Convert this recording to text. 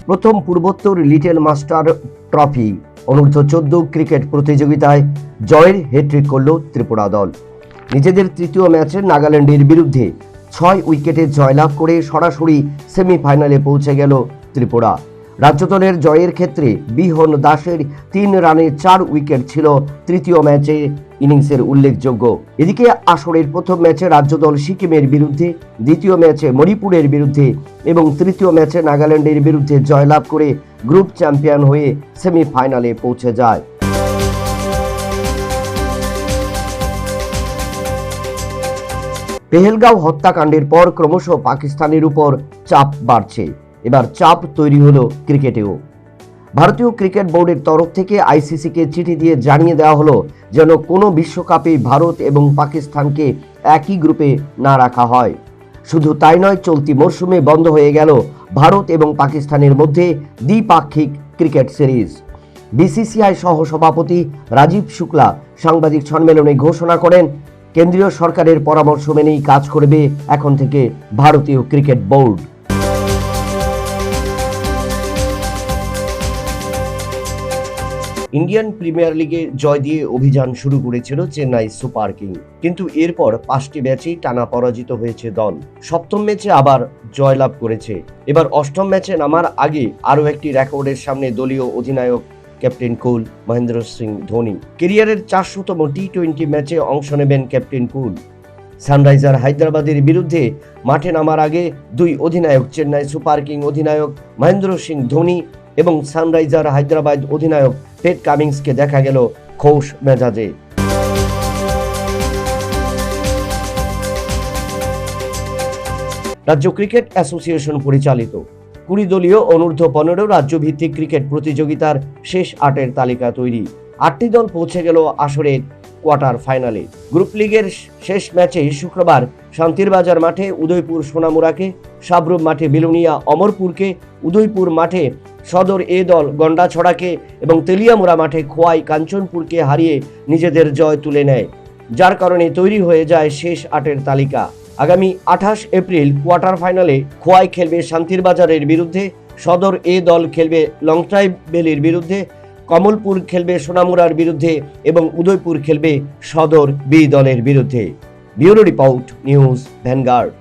প্রথম পূর্বোত্তর little master trophy অনূর্ধ্ব 14 cricket প্রতিযোগিতায় জয়ের হ্যাট্রিক করল ত্রিপুরা দল। নিজেদের তৃতীয় ম্যাচে নাগাল্যান্ডের বিরুদ্ধে 6 উইকেটে জয়লাভ করে সরাসরি সেমিফাইনালে পৌঁছে গেল ত্রিপুরা। রাজ্য দলের জয়ের ক্ষেত্রে বিহন দাসের 3 রানে 4 উইকেট ছিল তৃতীয় ম্যাচে ইনিংসের উল্লেখযোগ্য। এদিকে আসরের প্রথম ম্যাচে রাজ্য দল সিকিমের বিরুদ্ধে, দ্বিতীয় ম্যাচে মণিপুরের বিরুদ্ধে এবং তৃতীয় ম্যাচে নাগাল্যান্ডের বিরুদ্ধে জয়লাভ করে গ্রুপ চ্যাম্পিয়ন হয়ে সেমিফাইনালে পৌঁছে যায়। পেহেলগাঁও হত্যাকাণ্ডের পর ক্রমশ পাকিস্তানের উপর চাপ বাড়ছে। এবার চাপ তৈরি হলো ক্রিকেটেও। ভারতীয় ক্রিকেট বোর্ডের তরফ থেকে আইসিসিকে চিঠি দিয়ে জানিয়ে দেওয়া হলো যেন কোনো বিশ্বকাপে ভারত এবং পাকিস্তানকে একই গ্রুপে না রাখা হয়। শুধু তাই নয়, চলতি মরশুমে বন্ধ হয়ে গেল ভারত এবং পাকিস্তানের মধ্যে দ্বিপাক্ষিক ক্রিকেট সিরিজ। বিসিসিআই সহ সভাপতি রাজীব শুক্লা সাংবাদিক সম্মেলনে ঘোষণা করেন, কেন্দ্রীয় সরকারের পরামর্শ মেনেই কাজ করবে এখন থেকে ভারতীয় ক্রিকেট বোর্ড। ইন্ডিয়ান প্রিমিয়ার লিগে জয় দিয়ে অভিযান শুরু করেছিল চেন্নাই সুপার কিং, কিন্তু এরপর 5টি ম্যাচেই টানা পরাজিত হয়েছে দল। সপ্তম ম্যাচে আবার জয়লাভ করেছে। এবার অষ্টম ম্যাচে নামার আগে আরও একটি রেকর্ডের সামনে দলীয় অধিনায়ক ক্যাপ্টেন কুল মহেন্দ্র সিং ধোনি। ক্যারিয়ারের 400তম টি20 ম্যাচে অংশ নেবেন ক্যাপ্টেন কুল। সানরাইজার হায়দ্রাবাদের বিরুদ্ধে মাঠে নামার আগে দুই অধিনায়ক চেন্নাই সুপার কিং অধিনায়ক মহেন্দ্র সিং ধোনি এবং সানরাইজার হায়দ্রাবাদ অধিনায়ক পেট কামিন্সকে দেখা গেল খোশ মেজাজে। রাজ্য ক্রিকেট অ্যাসোসিয়েশন পরিচালিত 20 দলীয় অনূর্ধ্ব 15 রাজ্যভিত্তিক ক্রিকেট প্রতিযোগিতার শেষ 8-এর তালিকা তৈরি। 8টি দল পৌঁছে গেল আসরের কোয়ার্টার ফাইনালে। গ্রুপ লিগের শেষ ম্যাচে শুক্রবার শান্তিরবাজার মাঠে উদয়পুর সোনামুড়াকে, সাবরুম মাঠে বিলোনিয়া অমরপুরকে, উদয়পুর মাঠে সদর এ দল গন্ডাছড়াকে এবং তেলিয়ামুড়া মাঠে খোয়াই কাঞ্চনপুরকে হারিয়ে নিজেদের জয় তুলে নেয়, যার কারণে তৈরি হয়ে যায় শেষ 8-এর তালিকা। আগামী 28 এপ্রিল কোয়ার্টার ফাইনালে খোয়াই খেলবে শান্তিরবাজারের বিরুদ্ধে, সদর এ দল খেলবে লংট্রাই ভ্যালির বিরুদ্ধে, কমলপুর খেলবে সোনামুড়ার বিরুদ্ধে এবং উদয়পুর খেলবে সদর বি দলের বিরুদ্ধে। Bureau report, news vanguard.